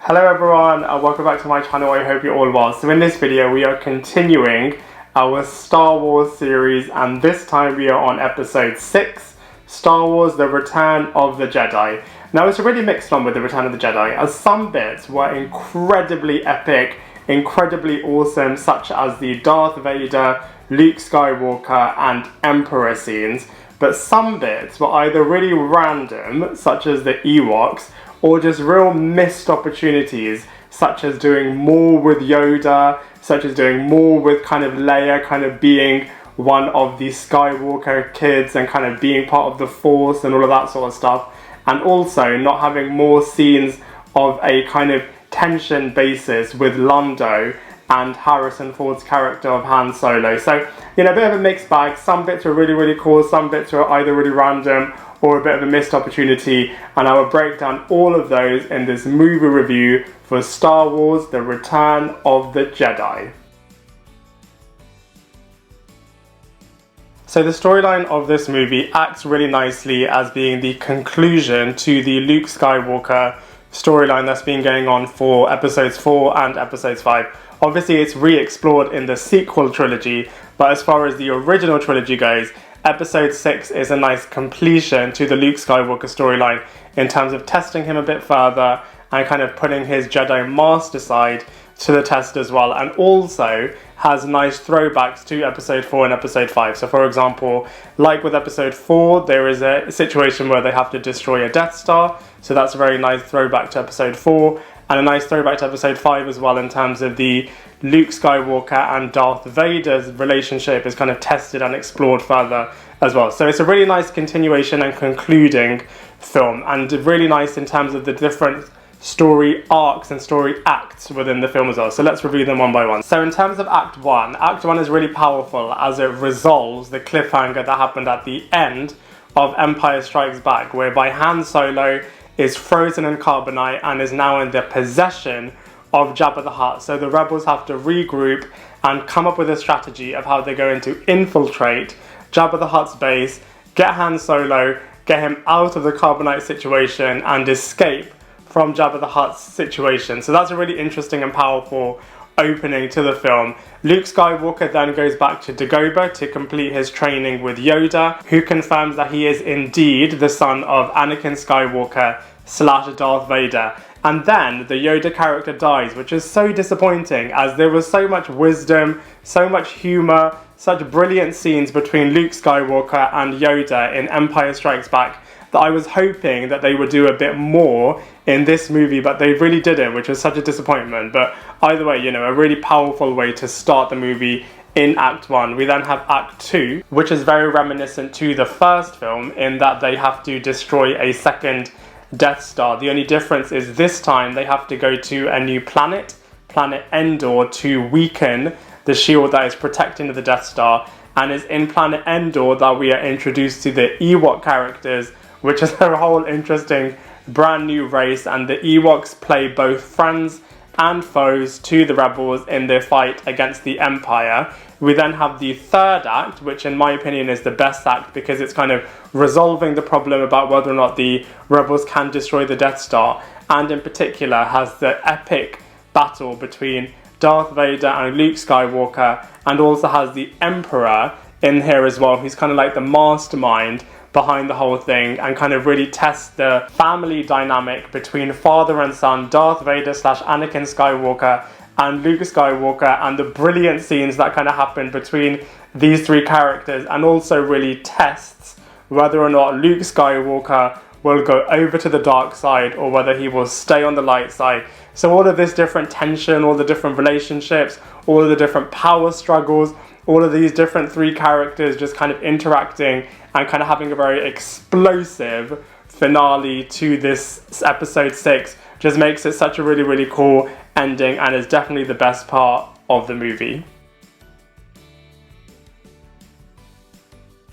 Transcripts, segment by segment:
Hello everyone and welcome back to my channel. I hope you're all well. So in this video we are continuing our Star Wars series, and this time we are on episode 6, Star Wars The Return of the Jedi. Now it's a really mixed one with The Return of the Jedi, as some bits were incredibly epic, incredibly awesome, such as the Darth Vader, Luke Skywalker and Emperor scenes, but some bits were either really random, such as the Ewoks, or just real missed opportunities, such as doing more with Yoda, such as doing more with kind of Leia kind of being one of the Skywalker kids and kind of being part of the Force and all of that sort of stuff, and also not having more scenes of a kind of tension basis with Lando and Harrison Ford's character of Han Solo. So, you know, a bit of a mixed bag. Some bits are really, really cool, some bits are either really random or a bit of a missed opportunity, and I will break down all of those in this movie review for Star Wars The Return of the Jedi. So the storyline of this movie acts really nicely as being the conclusion to the Luke Skywalker storyline that's been going on for episodes 4 and episodes 5. Obviously it's re-explored in the sequel trilogy, but as far as the original trilogy goes, episode 6 is a nice completion to the Luke Skywalker storyline in terms of testing him a bit further and kind of putting his Jedi Master side to the test as well, and also has nice throwbacks to episode 4 and episode 5. So for example, like with episode 4, there is a situation where they have to destroy a Death Star, so that's a very nice throwback to episode 4, and a nice throwback to episode 5 as well in terms of the Luke Skywalker and Darth Vader's relationship is kind of tested and explored further as well. So it's a really nice continuation and concluding film, and really nice in terms of the different story arcs and story acts within the film as well. So let's review them one by one. So in terms of Act 1 is really powerful as it resolves the cliffhanger that happened at the end of Empire Strikes Back, whereby Han Solo is frozen in carbonite and is now in the possession of Jabba the Hutt. So the rebels have to regroup and come up with a strategy of how they're going to infiltrate Jabba the Hutt's base, get Han Solo, get him out of the carbonite situation and escape from Jabba the Hutt's situation. So that's a really interesting and powerful opening to the film. Luke Skywalker then goes back to Dagobah to complete his training with Yoda, who confirms that he is indeed the son of Anakin Skywalker / Darth Vader. And then the Yoda character dies, which is so disappointing, as there was so much wisdom, so much humour, such brilliant scenes between Luke Skywalker and Yoda in Empire Strikes Back that I was hoping that they would do a bit more in this movie, but they really didn't, which was such a disappointment. But either way, you know, a really powerful way to start the movie in Act 1. We then have Act 2, which is very reminiscent to the first film in that they have to destroy a second Death Star. The only difference is this time they have to go to a new planet, Planet Endor, to weaken the shield that is protecting the Death Star. And it's in Planet Endor that we are introduced to the Ewok characters, which is a whole interesting brand new race, and the Ewoks play both friends and foes to the rebels in their fight against the Empire. We then have the third act, which in my opinion is the best act because it's kind of resolving the problem about whether or not the rebels can destroy the Death Star, and in particular has the epic battle between Darth Vader and Luke Skywalker, and also has the Emperor in here as well, who's kind of like the mastermind behind the whole thing, and kind of really tests the family dynamic between father and son, Darth Vader / Anakin Skywalker and Luke Skywalker, and the brilliant scenes that kind of happen between these three characters, and also really tests whether or not Luke Skywalker will go over to the dark side or whether he will stay on the light side. So all of this different tension, all the different relationships, all of the different power struggles, all of these different three characters just kind of interacting and kind of having a very explosive finale to this episode 6 just makes it such a really, really cool ending, and is definitely the best part of the movie.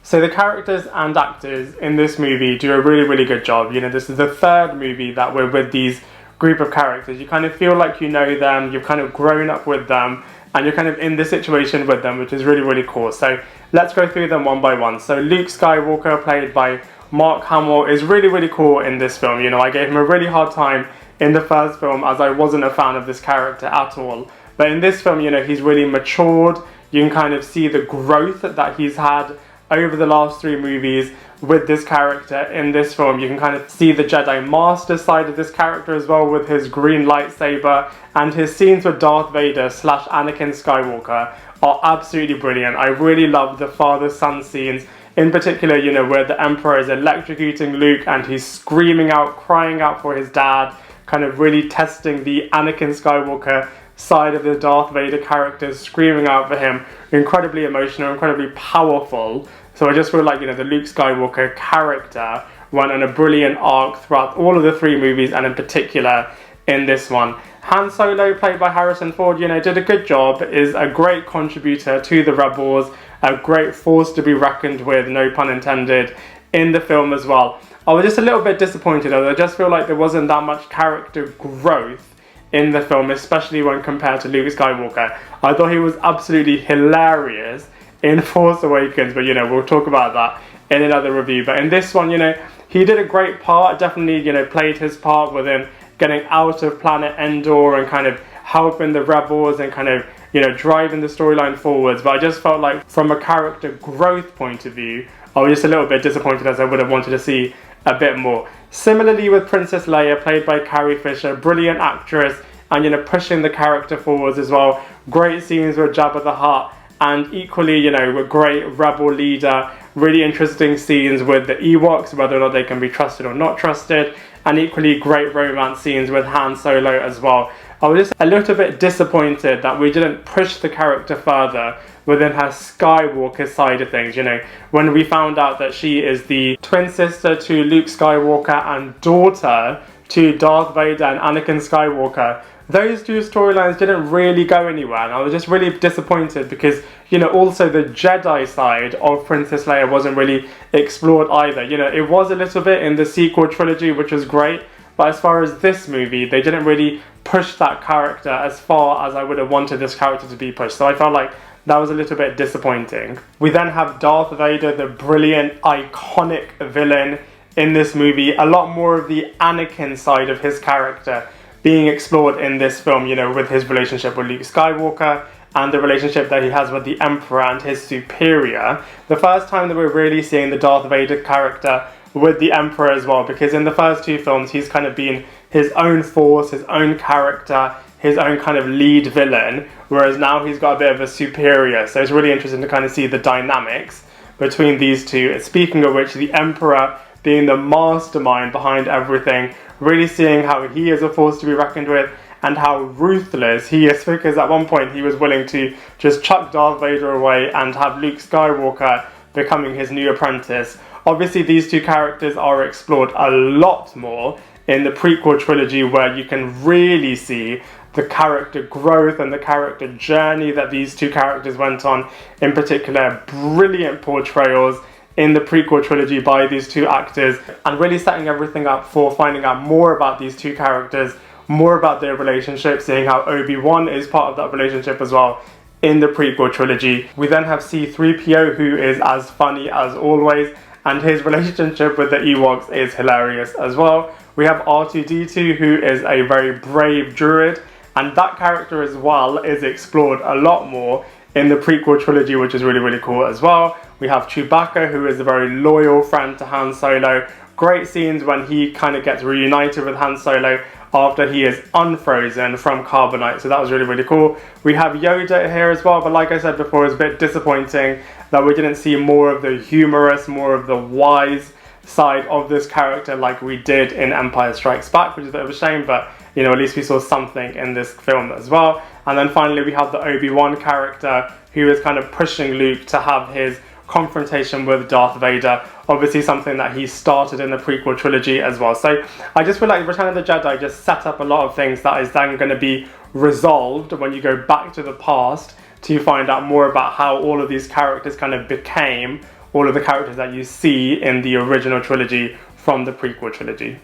So the characters and actors in this movie do a really, really good job. You know, this is the third movie that we're with these group of characters. You kind of feel like you know them, you've kind of grown up with them, and you're kind of in the situation with them, which is really, really cool. So let's go through them one by one. So Luke Skywalker, played by Mark Hamill, is really, really cool in this film. You know, I gave him a really hard time in the first film, as I wasn't a fan of this character at all. But in this film, you know, he's really matured. You can kind of see the growth that he's had over the last 3 movies with this character. In this film, you can kind of see the Jedi Master side of this character as well, with his green lightsaber, and his scenes with Darth Vader / Anakin Skywalker are absolutely brilliant. I really love the father-son scenes, in particular, you know, where the Emperor is electrocuting Luke and he's screaming out, crying out for his dad, kind of really testing the Anakin Skywalker side of the Darth Vader character, screaming out for him. Incredibly emotional, incredibly powerful. So I just feel like, you know, the Luke Skywalker character went on a brilliant arc throughout all of the 3 movies, and in particular in this one. Han Solo, played by Harrison Ford, you know, did a good job, is a great contributor to the Rebels, a great force to be reckoned with, no pun intended, in the film as well. I was just a little bit disappointed, I just feel like there wasn't that much character growth in the film, especially when compared to Luke Skywalker. I thought he was absolutely hilarious in Force Awakens, but you know, we'll talk about that in another review. But in this one, you know, he did a great part, definitely, you know, played his part with him getting out of planet Endor and kind of helping the Rebels and kind of, you know, driving the storyline forwards. But I just felt like from a character growth point of view, I was just a little bit disappointed, as I would have wanted to see a bit more. Similarly with Princess Leia, played by Carrie Fisher, brilliant actress, and, you know, pushing the character forwards as well. Great scenes with Jabba the Hutt, and equally, you know, a great rebel leader. Really interesting scenes with the Ewoks, whether or not they can be trusted or not trusted, and equally great romance scenes with Han Solo as well. I was just a little bit disappointed that we didn't push the character further within her Skywalker side of things. You know, when we found out that she is the twin sister to Luke Skywalker and daughter to Darth Vader and Anakin Skywalker, those 2 storylines didn't really go anywhere, and I was just really disappointed because, you know, also the Jedi side of Princess Leia wasn't really explored either. You know, it was a little bit in the sequel trilogy, which was great, but as far as this movie, they didn't really push that character as far as I would have wanted this character to be pushed. So I felt like that was a little bit disappointing. We then have Darth Vader, the brilliant, iconic villain in this movie. A lot more of the Anakin side of his character being explored in this film, you know, with his relationship with Luke Skywalker and the relationship that he has with the Emperor and his superior. The first time that we're really seeing the Darth Vader character with the Emperor as well, because in the first 2 films he's kind of been his own force, his own character, his own kind of lead villain, whereas now he's got a bit of a superior. So it's really interesting to kind of see the dynamics between these 2. Speaking of which, the Emperor being the mastermind behind everything, really seeing how he is a force to be reckoned with and how ruthless he is, because at one point he was willing to just chuck Darth Vader away and have Luke Skywalker becoming his new apprentice. Obviously these 2 characters are explored a lot more in the prequel trilogy, where you can really see the character growth and the character journey that these 2 characters went on. In particular, brilliant portrayals in the prequel trilogy by these 2 actors, and really setting everything up for finding out more about these 2 characters, more about their relationship, seeing how Obi-Wan is part of that relationship as well in the prequel trilogy. We then have C-3PO, who is as funny as always, and his relationship with the Ewoks is hilarious as well. We have R2-D2, who is a very brave druid, and that character as well is explored a lot more in the prequel trilogy, which is really, really cool as well. We have Chewbacca, who is a very loyal friend to Han Solo. Great scenes when he kind of gets reunited with Han Solo after he is unfrozen from carbonite, so that was really, really cool. We have Yoda here as well, but like I said before, it's a bit disappointing that we didn't see more of the humorous, more of the wise side of this character like we did in Empire Strikes Back, which is a bit of a shame, but you know, at least we saw something in this film as well. And then finally we have the Obi-Wan character, who is kind of pushing Luke to have his confrontation with Darth Vader, obviously something that he started in the prequel trilogy as well. So I just feel like Return of the Jedi just set up a lot of things that is then going to be resolved when you go back to the past to find out more about how all of these characters kind of became all of the characters that you see in the original trilogy from the prequel trilogy.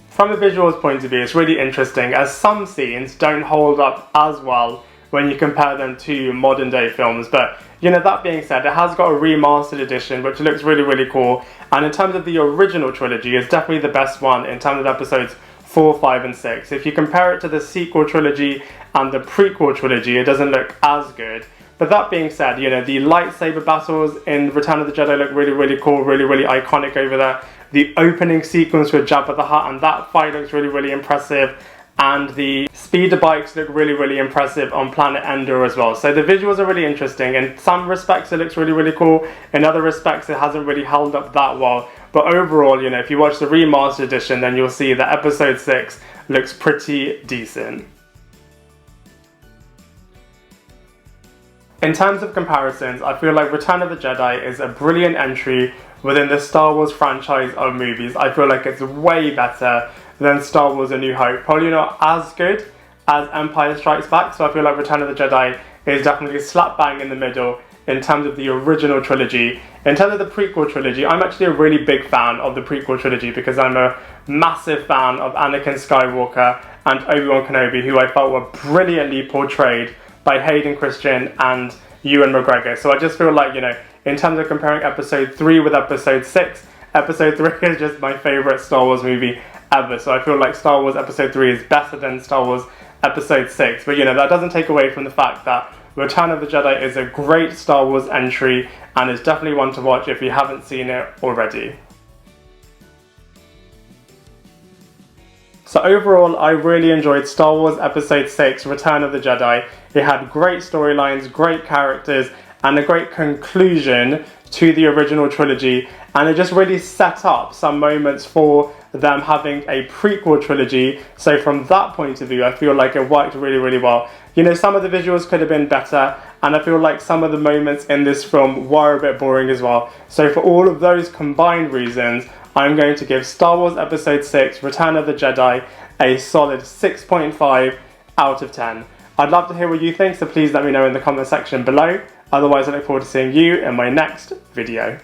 From a visuals point of view, it's really interesting, as some scenes don't hold up as well when you compare them to modern day films, but you know, that being said, it has got a remastered edition, which looks really, really cool. And in terms of the original trilogy, it's definitely the best one in terms of episodes 4, 5, and 6. If you compare it to the sequel trilogy and the prequel trilogy, it doesn't look as good. But that being said, you know, the lightsaber battles in Return of the Jedi look really, really cool, really, really iconic over there. The opening sequence with Jabba the Hutt and that fight looks really, really impressive. And the speeder bikes look really, really impressive on Planet Endor as well. So the visuals are really interesting. In some respects, it looks really, really cool. In other respects, it hasn't really held up that well. But overall, you know, if you watch the remastered edition, then you'll see that episode 6 looks pretty decent. In terms of comparisons, I feel like Return of the Jedi is a brilliant entry within the Star Wars franchise of movies. I feel like it's way better than Star Wars A New Hope. Probably not as good as Empire Strikes Back, so I feel like Return of the Jedi is definitely slap bang in the middle in terms of the original trilogy. In terms of the prequel trilogy, I'm actually a really big fan of the prequel trilogy because I'm a massive fan of Anakin Skywalker and Obi-Wan Kenobi, who I felt were brilliantly portrayed by Hayden Christensen and Ewan McGregor. So I just feel like, you know, in terms of comparing episode 3 with episode 6, episode 3 is just my favourite Star Wars movie ever. So I feel like Star Wars episode 3 is better than Star Wars episode 6. But, you know, that doesn't take away from the fact that Return of the Jedi is a great Star Wars entry and is definitely one to watch if you haven't seen it already. So overall, I really enjoyed Star Wars Episode 6, Return of the Jedi. It had great storylines, great characters, and a great conclusion to the original trilogy. And it just really set up some moments for them having a prequel trilogy. So from that point of view, I feel like it worked really, really well. You know, some of the visuals could have been better, and I feel like some of the moments in this film were a bit boring as well. So for all of those combined reasons, I'm going to give Star Wars Episode 6, Return of the Jedi, a solid 6.5 out of 10. I'd love to hear what you think, so please let me know in the comment section below. Otherwise, I look forward to seeing you in my next video.